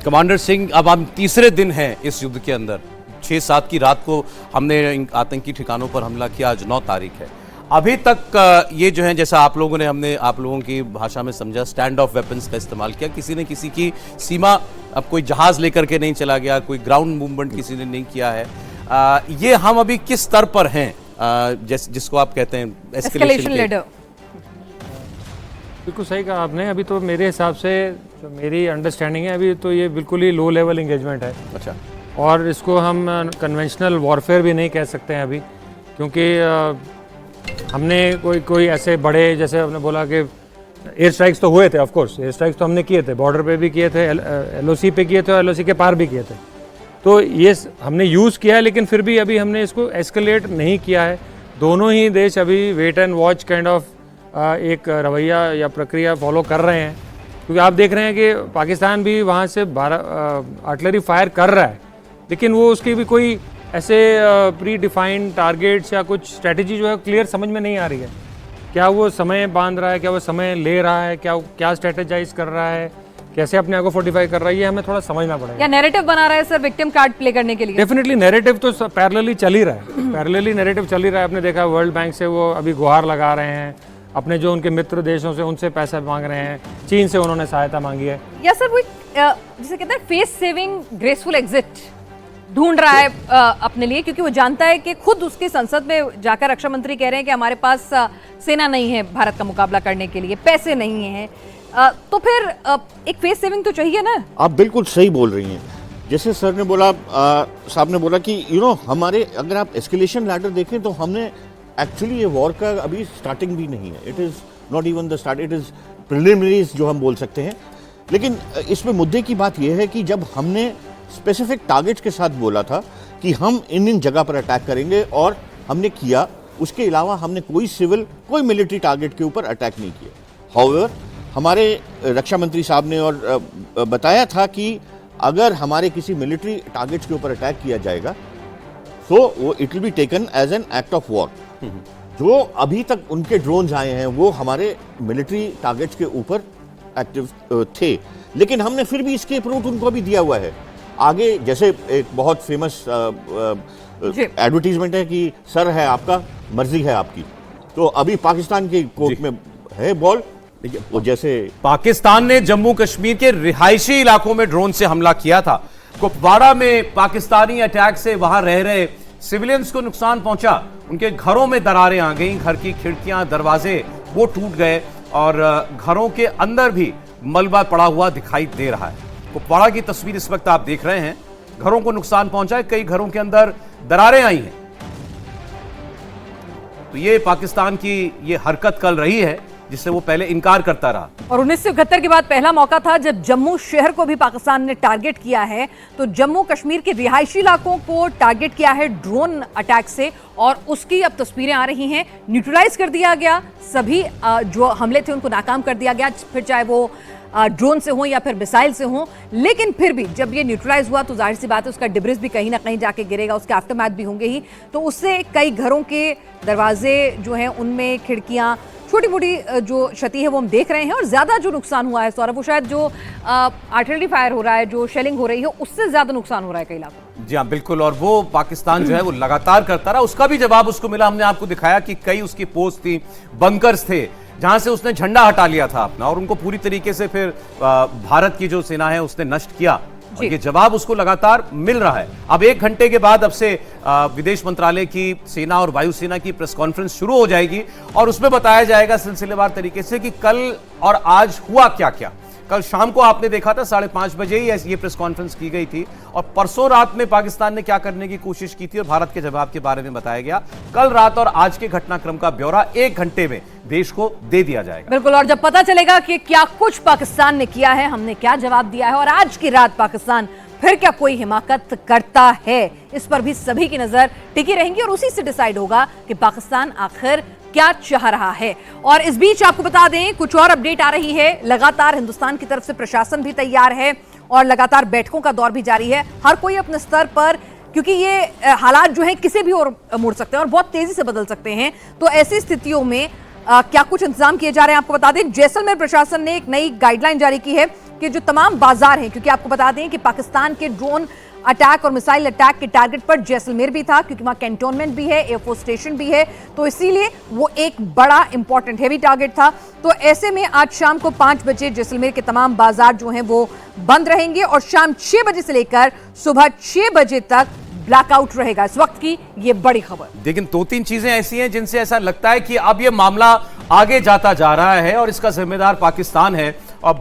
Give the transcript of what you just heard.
Commander Singh, अब हम तीसरे दिन हैं इस युद्ध के अंदर। 6-7 की रात को हमने इन आतंकी ठिकानों पर हमला किया, आज 9 तारीख है। अभी तक ये जो है, जैसा आप लोगों ने, हमने आप लोगों की भाषा में समझा, स्टैंड ऑफ वेपन्स का इस्तेमाल किया। किसी ने किसी की सीमा, अब कोई जहाज लेकर के नहीं चला गया, कोई ग्राउंड मूवमेंट किसी ने नहीं किया है। ये हम अभी किस स्तर पर हैं, जिसको आप कहते हैं एस्केलेशन लीडर? बिल्कुल सही कहा आपने। अभी तो मेरे हिसाब से, जो मेरी अंडरस्टैंडिंग है, अभी तो ये बिल्कुल ही लो लेवल इंगेजमेंट है। अच्छा। और इसको हम कन्वेंशनल वॉरफेयर भी नहीं कह सकते हैं अभी, क्योंकि हमने कोई ऐसे बड़े, जैसे आपने बोला कि एयर स्ट्राइक्स तो हुए थे, ऑफ कोर्स एयर स्ट्राइक्स तो हमने किए थे, बॉर्डर पे भी किए थे, एलओसी पे किए थे और एलओसी के पार भी किए थे। तो ये हमने यूज़ किया है, लेकिन फिर भी अभी हमने इसको एस्केलेट नहीं किया है। दोनों ही देश अभी wait and watch kind of एक रवैया या प्रक्रिया फॉलो कर रहे हैं, क्योंकि आप देख रहे हैं कि पाकिस्तान भी वहाँ से आर्टिलरी फायर कर रहा है, लेकिन वो उसकी भी कोई ऐसे प्री डिफाइंड टारगेट्स या कुछ स्ट्रेटजी जो है क्लियर समझ में नहीं आ रही है। क्या वो समय बांध रहा है, क्या वो समय ले रहा है, क्या स्ट्रेटेजाइज कर रहा है, कैसे अपने आप को फोर्टिफाई कर रहा है, ये हमें थोड़ा समझना पड़ेगा। या नैरेटिव बना रहा है सर विक्टिम कार्ड प्ले करने के लिए? डेफिनेटली नैरेटिव तो पैरेलली चल ही रहा है, पैरेलली नैरेटिव चल ही रहा है। आपने देखा वर्ल्ड बैंक से वो अभी गुहार लगा रहे हैं, अपने जो उनके मित्र देशों से उनसे पैसा मांग रहे हैं, चीन से उन्होंने सहायता मांगी है। या सर वो जिसे कहते हैं फेस सेविंग ग्रेसफुल एग्जिट ढूंढ रहा है अपने लिए, क्योंकि वो जानता है कि खुद उसकी संसद में जाकर रक्षा मंत्री कह रहे हैं कि हमारे पास सेना नहीं है भारत का मुकाबला करने के लिए, पैसे नहीं हैं, तो फिर एक फेस सेविंग तो चाहिए ना। आप बिल्कुल सही बोल रही हैं। जैसे सर ने बोला, साहब ने बोला कि हमारे, अगर आप एस्केलेशन लैडर देखें तो हमने एक्चुअली ये वॉर का अभी स्टार्टिंग भी नहीं है। It is not even the start, it is preliminaries जो हम बोल सकते हैं। लेकिन इसमें मुद्दे की बात यह है कि जब हमने स्पेसिफिक टारगेट्स के साथ बोला था कि हम इन जगह पर अटैक करेंगे और हमने किया, उसके अलावा हमने कोई सिविल, कोई मिलिट्री टारगेट के ऊपर अटैक नहीं किया। हाउएवर, हमारे रक्षा मंत्री साहब ने और बताया था कि अगर हमारे किसी मिलिट्री टारगेट्स के ऊपर अटैक किया जाएगा तो वो it will be taken as an act of war. जो अभी तक उनके ड्रोन्स आए हैं वो हमारे मिलिट्री टारगेट्स के ऊपर एक्टिव थे, लेकिन हमने फिर भी इसके प्रूफ उनको भी दिया हुआ है। आगे जैसे एक बहुत फेमस एडवर्टीजमेंट है कि सर है आपका, मर्जी है आपकी, तो अभी पाकिस्तान के कोर्ट में है बॉल। वो जैसे पाकिस्तान ने जम्मू कश्मीर के रिहायशी इलाकों में ड्रोन से हमला किया था। कुपवाड़ा में पाकिस्तानी अटैक से वहां रह रहे सिविलियंस को नुकसान पहुंचा, उनके घरों में दरारें आ गईं, घर की खिड़कियां, दरवाजे वो टूट गए और घरों के अंदर भी मलबा पड़ा हुआ दिखाई दे रहा है। कुपवाड़ा की तस्वीर इस वक्त आप देख रहे हैं, घरों को नुकसान पहुंचा है, कई घरों के अंदर दरारें आई हैं। तो ये पाकिस्तान की ये हरकत कल रही है जिससे वो पहले इनकार करता रहा। और 1971 के बाद पहला मौका था जब जम्मू शहर को भी पाकिस्तान ने टारगेट किया है। तो जम्मू कश्मीर के रिहायशी इलाकों को टारगेट किया है ड्रोन अटैक से, और उसकी अब तस्वीरें आ रही हैं। न्यूट्रलाइज कर दिया गया, सभी जो हमले थे उनको नाकाम कर दिया गया, फिर चाहे वो ड्रोन से हो या फिर मिसाइल से हो। लेकिन फिर भी जब ये न्यूट्रलाइज हुआ तो जाहिर सी बात है उसका डिब्रिस भी कहीं ना कहीं जाके गिरेगा, उसके आफ्टरमैथ भी होंगे ही। तो उससे कई घरों के दरवाजे जो हैं, उनमें खिड़कियां, छोटी मोटी जो क्षति है वो हम देख रहे हैं। और ज्यादा जो नुकसान हुआ है सौरभ, वो शायद जो आर्टिलरी फायर हो रहा है, जो शेलिंग हो रही है, उससे ज्यादा नुकसान हो रहा है कई इलाकों। जी हाँ, बिल्कुल। और वो पाकिस्तान जो है वो लगातार करता रहा, उसका भी जवाब उसको मिला। हमने आपको दिखाया कि कई उसकी पोस्ट थी, बंकर्स थे, जहां से उसने झंडा हटा लिया था अपना, और उनको पूरी तरीके से फिर भारत की जो सेना है उसने नष्ट किया। और ये जवाब उसको लगातार मिल रहा है। अब 1 घंटे के बाद अब से विदेश मंत्रालय की, सेना और वायुसेना की प्रेस कॉन्फ्रेंस शुरू हो जाएगी और उसमें बताया जाएगा सिलसिलेवार तरीके से कि कल और आज हुआ क्या क्या। कल शाम को आपने देखा था 5:30 बजे ही ये प्रेस कॉन्फ्रेंस की गई थी, और परसों रात में पाकिस्तान ने क्या करने की कोशिश की थी और भारत के जवाब के बारे में बताया गया। कल रात और आज के घटनाक्रम का ब्यौरा 1 घंटे में देश को दे दिया जाएगा। बिल्कुल। और जब पता चलेगा कि क्या कुछ पाकिस्तान ने किया है, हमने क्या जवाब दिया है, और आज की रात पाकिस्तान फिर क्या कोई हिमाकत करता है, इस पर भी सभी की नजर टिकी रहेंगी और उसी से डिसाइड होगा कि पाकिस्तान आखिर क्या चाह रहा है। और इस बीच आपको बता दें, कुछ और अपडेट आ रही है। लगातार हिंदुस्तान की तरफ से प्रशासन भी तैयार है और लगातार बैठकों का दौर भी जारी है, हर कोई अपने स्तर पर, क्योंकि ये हालात जो हैं किसी भी और मुड़ सकते हैं और बहुत तेजी से बदल सकते हैं। तो ऐसी स्थितियों में क्या कुछ इंतजाम किए जा रहे हैं आपको बता दें। जैसलमेर प्रशासन ने एक नई गाइडलाइन जारी की है। के जो तमाम बाजार हैं, क्योंकि आपको बता दें कि पाकिस्तान के ड्रोन अटैक और मिसाइल अटैक के टारगेट पर जैसलमेर भी था, क्योंकि वहां कैंटोनमेंट भी है, एयरफोर्स स्टेशन भी है, तो इसीलिए वो एक बड़ा इंपॉर्टेंट हेवी टारगेट था। तो ऐसे में आज शाम को 5 बजे जैसलमेर के तमाम बाजार जो हैं वो बंद रहेंगे और शाम 6 बजे से लेकर सुबह 6 बजे तक ब्लैकआउट रहेगा। इस वक्त की ये बड़ी खबर। लेकिन 2-3 चीजें ऐसी हैं जिनसे ऐसा लगता है कि अब ये मामला आगे जाता जा रहा है और इसका जिम्मेदार पाकिस्तान है और